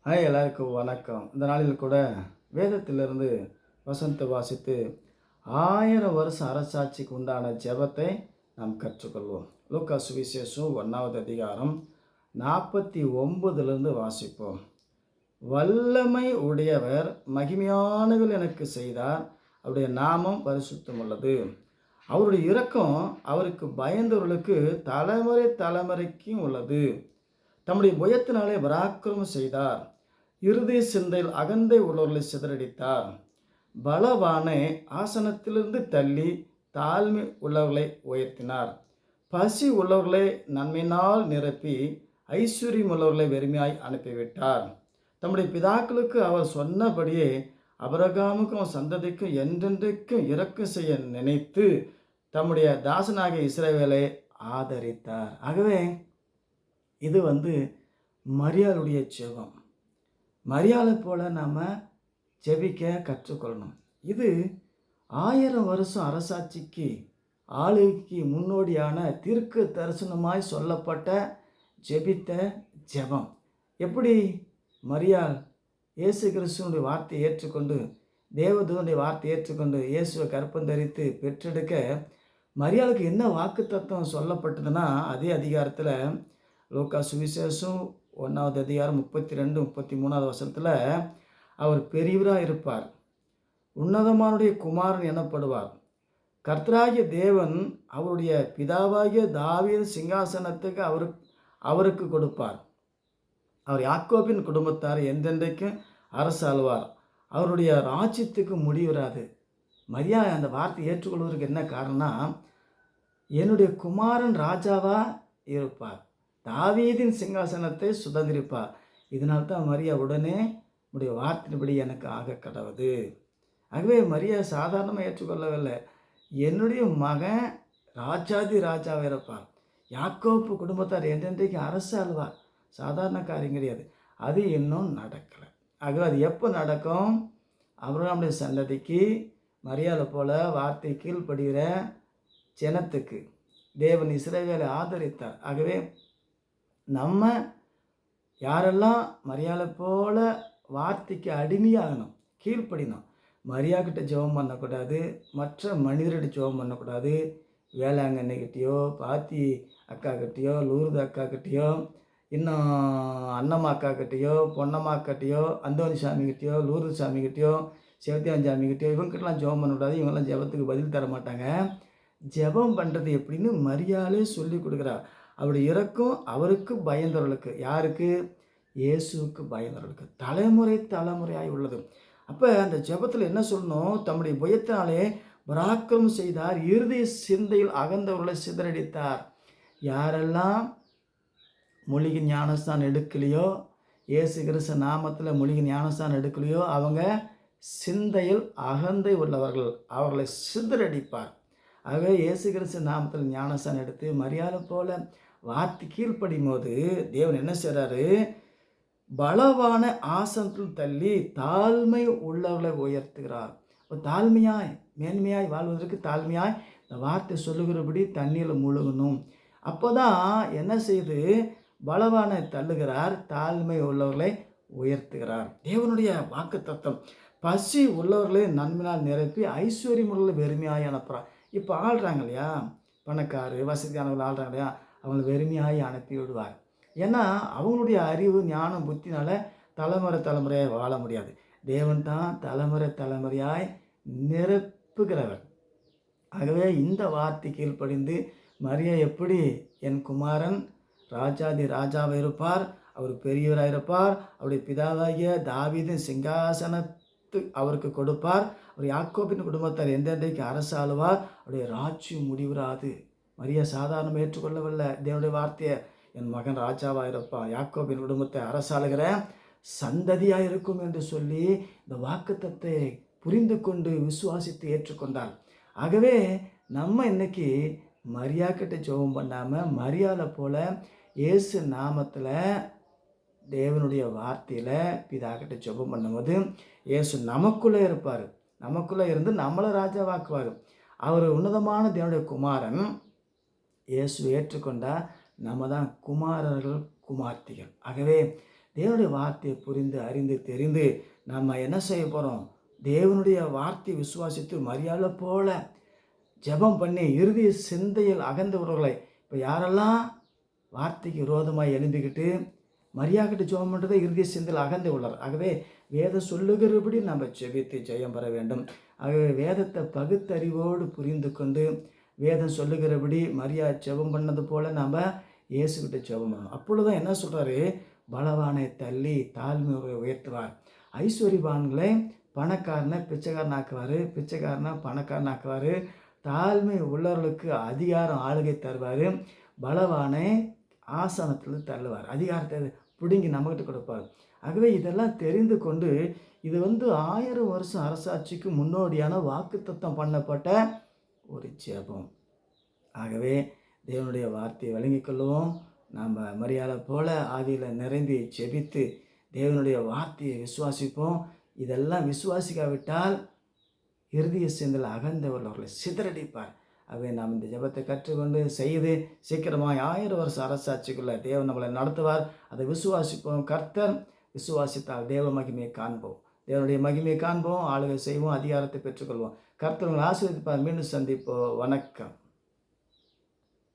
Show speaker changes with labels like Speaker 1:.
Speaker 1: எல்லாருக்கும் வணக்கம். இந்த நாளில் கூட வேதத்திலிருந்து வசனத்தை வாசித்து 1000 வருஷம் அரசாட்சிக்கு உண்டான ஜெபத்தை நாம் கற்றுக்கொள்வோம். லூக்கா சுவிசேஷம் 1வது அதிகாரம் 49லிருந்து வாசிப்போம். வல்லமை உடையவர் மகிமையானவர்கள் எனக்கு செய்தார், அவருடைய நாமம் பரிசுத்தம் உள்ளது. அவருடைய இரக்கம் அவருக்கு பயந்தவர்களுக்கு தலைமுறை தலைமுறைக்கும் உள்ளது. தம்முடைய புயத்தினாலே பராக்கிரமம் செய்தார், இறுதி சிந்தையில் அகந்தை உள்ளவர்களை சிதறடித்தார். பலவானை ஆசனத்திலிருந்து தள்ளி தாழ்மை உள்ளவர்களை உயர்த்தினார். பசி உள்ளவர்களை நன்மையினால் நிரப்பி ஐஸ்வர்யம் உள்ளவர்களை வெறுமையாய் அனுப்பிவிட்டார். தம்முடைய பிதாக்களுக்கு அவர் சொன்னபடியே அபிரகாமுக்கும் சந்ததிக்கும் என்றென்றைக்கும் இரக்கம் செய்ய நினைத்து தம்முடைய தாசனாகிய இஸ்ரவேலை ஆதரித்தார். ஆகவே இது மரியாளுடைய ஜெபம். மரியாதை போல் நாம் ஜெபிக்க கற்றுக்கொள்ளணும். இது 1000 வருஷம் அரசாட்சிக்கு ஆளுகைக்கு முன்னோடியான தீர்க்க தரிசனமாய் சொல்லப்பட்ட ஜெபித்த ஜெபம். எப்படி மரியாள் இயேசு கிறிஸ்துவனுடைய வார்த்தையை ஏற்றுக்கொண்டு, தேவதூதனுடைய வார்த்தையை ஏற்றுக்கொண்டு இயேசுவை கற்பந்தரித்து பெற்றெடுக்க மரியாளுக்கு என்ன வாக்கு தத்துவம் சொல்லப்பட்டதுன்னா, அதே அதிகாரத்தில் லூக்கா சுவிசேஷம் 1வது அதிகாரம் 32, 33வது வசனத்தில் அவர் பெரியவராக இருப்பார், உன்னதமானுடைய குமாரன் எனப்படுவார், கர்த்தராகிய தேவன் அவருடைய பிதாவாகிய தாவீது சிங்காசனத்துக்கு அவருக்கு கொடுப்பார், அவர் யாக்கோபின் குடும்பத்தார் என்றென்றைக்கும் அரசாளுவார், அவருடைய ராஜ்யத்துக்கு முடிவராது. மரியா அந்த வார்த்தை ஏற்றுக்கொள்வதற்கு என்ன காரணம்னா, என்னுடைய குமாரன் ராஜாவாக இருப்பார், தாவீதின் சிங்காசனத்தை சுதந்திரிப்பார். இதனால்தான் மரியா உடனே உடைய வார்த்தையின்படி எனக்கு ஆக கடவுது. ஆகவே மரியா சாதாரணமாக ஏற்றுக்கொள்ளவில்லை. என்னுடைய மகன் ராஜாதி ராஜாவாக இருப்பார், யாக்கோப்பு குடும்பத்தார் என்றென்றைக்கு அரசு ஆள்வார். சாதாரண காரியம் கிடையாது. அது இன்னும் நடக்கலை. ஆகவே அது எப்போ நடக்கும்? ஆபிரகாமுடைய சந்ததிக்கு மரியாதை போல வார்த்தை கீழ்ப்படுகிற ஜனத்துக்கு தேவன் இஸ்ரவேலை ஆதரித்தார். ஆகவே நம்ம யாரெல்லாம் மரியாதை போல வார்த்தைக்கு அடிமையாகணும், கீழ்ப்படினோம். மரியாக்கிட்ட ஜெபம் பண்ணக்கூடாது, மற்ற மனிதர்கிட்ட ஜெபம் பண்ணக்கூடாது. வேளாங்கண்ணிக்கிட்டேயோ, பாத்தி அக்கா கிட்டேயோ, லூர்து அக்கா கிட்டேயோ, இன்னும் அன்னம்மா அக்கா கிட்டேயோ, பொன்னம்மா கிட்டேயோ, அந்தோணி சாமிக்கிட்டேயோ, லூர்து சாமிக்கிட்டேயோ, சிவத்தியான் சாமிக்கிட்டேயோ இவங்ககிட்டலாம் ஜெபம் பண்ணக்கூடாது. இவங்கெல்லாம் ஜெபத்துக்கு பதில் தர மாட்டாங்க. ஜெபம் பண்ணுறது எப்படின்னு மரியாதை சொல்லி கொடுக்குறார். அவருடைய இரக்கம் அவருக்கு பயந்தவர்களுக்கு, யாருக்கு? இயேசுவுக்கு பயந்தவர்களுக்கு தலைமுறை தலைமுறையாய் உள்ளது. அப்போ அந்த ஜெபத்தில் என்ன சொல்லணும்? தம்முடைய புயத்தினாலே பராக்கிரமம் செய்தார், இறுதி சிந்தையில் அகந்தவர்களை சிதறடித்தார். யாரெல்லாம் மூலிகை ஞானஸ்தானம் எடுக்கலையோ, இயேசு கிறிஸ்து நாமத்தில் மூலிகை ஞானஸ்தானம் எடுக்கலையோ, அவங்க சிந்தையில் அகந்தை உள்ளவர்கள், அவர்களை சிதறடிப்பார். ஆகவே இயேசு கிறிஸ்து நாமத்தில் ஞானஸ்தானம் எடுத்து மரியாதை போல வார்த்தை கீழ்ப்படியும் போது தேவன் என்ன செய்கிறாரு? பலவான ஆசனத்தில் தள்ளி தாழ்மை உள்ளவர்களை உயர்த்துகிறார். தாழ்மையாய் மேன்மையாய் வாழ்வதற்கு தாழ்மையாய் இந்த வார்த்தை சொல்லுகிறபடி தண்ணீரில் முழுகணும். அப்போ தான் என்ன செய்து பலவானை தள்ளுகிறார், தாழ்மை உள்ளவர்களை உயர்த்துகிறார். தேவனுடைய வாக்கு தத்துவம். பசி உள்ளவர்களை நன்மையால் நிரப்பி ஐஸ்வர்யம் உள்ளவர்களை வெறுமையாய் அனுப்புகிறார். இப்போ ஆள்றாங்க இல்லையா, பணக்காரு வசதியானவர்கள் ஆள்றாங்க இல்லையா, அவங்களை வெறுமையாய் அனுப்பி விடுவார். ஏன்னா அவங்களுடைய அறிவு ஞானம் புத்தினால தலைமுறை தலைமுறையாய் வாழ முடியாது. தேவன் தான் தலைமுறை தலைமுறையாய் நிரப்புகிறவர். ஆகவே இந்த வார்த்தை கீழ்ப்படிந்து மரியா எப்படி என் குமாரன் ராஜாதி ராஜாவாக இருப்பார், அவர் பெரியவராக இருப்பார், அவருடைய பிதாவாகிய தாவீதின் சிங்காசனத்து அவருக்கு கொடுப்பார், அவர் யாக்கோபின் குடும்பத்தார் எந்தெந்தைக்கு அரசு ஆளுவார், அவருடைய ராஜ்யம் முடிவுறாது. மரியா சாதாரண ஏற்றுக்கொள்ளவில்லை தேவனுடைய வார்த்தையை. என் மகன் ராஜாவாக இருப்பான், யாக்கோபின் குடும்பத்தை அரசாளுகிற சந்ததியாக இருக்கும் என்று சொல்லி இந்த வாக்குத்தத்தை புரிந்து கொண்டு விசுவாசித்து ஏற்றுக்கொண்டாள். ஆகவே நம்ம இன்னைக்கு மரியா கிட்ட ஜெபம் பண்ணாமல் மரியாதை போல இயேசு நாமத்தில் தேவனுடைய வார்த்தையில் பிதா கிட்ட ஜெபம் பண்ணும்போது இயேசு நமக்குள்ளே இருப்பார், நமக்குள்ளே இருந்து நம்மளை ராஜாவாக்குவார். அவர் உன்னதமான தேவனுடைய குமாரன். இயேசு ஏற்றுக்கொண்டால் நம்ம தான் குமாரர்கள் குமார்த்திகள். ஆகவே தேவனுடைய வார்த்தையை புரிந்து அறிந்து தெரிந்து நம்ம என்ன செய்ய போகிறோம்? தேவனுடைய வார்த்தையை விசுவாசித்து மரியாதை போல ஜெபம் பண்ணி இறுதி சிந்தையில் அகந்தவர்களை இப்போ யாரெல்லாம் வார்த்தைக்கு விரோதமாக எழும்பிக்கிட்டு மரியாக்கிட்டு ஜெபம் பண்ணுறதை இறுதி சிந்தையில் அகந்து உள்ளார். ஆகவே வேதம் சொல்லுகிறபடி நம்ம ஜெபித்து ஜெயம் பெற வேண்டும். ஆகவே வேதத்தை பகுத்தறிவோடு புரிந்து கொண்டு வேதம் சொல்லுகிறபடி மரியா ஜெபம் பண்ணது போல் நம்ம இயேசுக்கிட்ட ஜெபம் பண்ணணும். அப்பொழுதுதான் என்ன சொல்கிறாரு? பலவானை தள்ளி தாழ்மையை உயர்த்துவார். ஐஸ்வர்யவான்களை பணக்காரனை பிச்சைக்காரனாக்குவார், பிச்சைக்காரனை பணக்காரனாக்குவார். தாழ்மை உள்ளவர்களுக்கு அதிகாரம் ஆளுகை தருவார். பலவானை ஆசனத்தில் தள்ளுவார், அதிகாரத்தை பிடுங்கி நம்மகிட்ட கொடுப்பார். ஆகவே இதெல்லாம் தெரிந்து கொண்டு இது 1000 வருஷம் அரசாட்சிக்கு முன்னோடியான வாக்குத்தத்தம் பண்ணப்பட்ட ஒரு ஜெபம். ஆகவே தேவனுடைய வார்த்தையை வழங்கிக் கொள்வோம். நாம் மரியாதை போல ஆவியில் நிரம்பி ஜெபித்து தேவனுடைய வார்த்தையை விசுவாசிப்போம். இதெல்லாம் விசுவாசிக்காவிட்டால் இறுதிய சிந்தல் அகந்தவர்களை சிதறடிப்பார். ஆகவே நாம் இந்த ஜெபத்தை கற்றுக்கொண்டு செய்து சீக்கிரமாக 1000 வருஷம் அரசாட்சிக்குள்ள தேவன் நம்மளை நடத்துவார். அதை விசுவாசிப்போம். கர்த்தர் விசுவாசித்தால் தேவ மகிமையை காண்போம், தேவனுடைய மகிமையை காண்போம், ஆளுகை செய்வோம், அதிகாரத்தை பெற்றுக்கொள்வோம். கர்த்தர் உங்களை ஆசீர்வதிப்பார். மீண்டும் சந்திப்போம். வணக்கம்.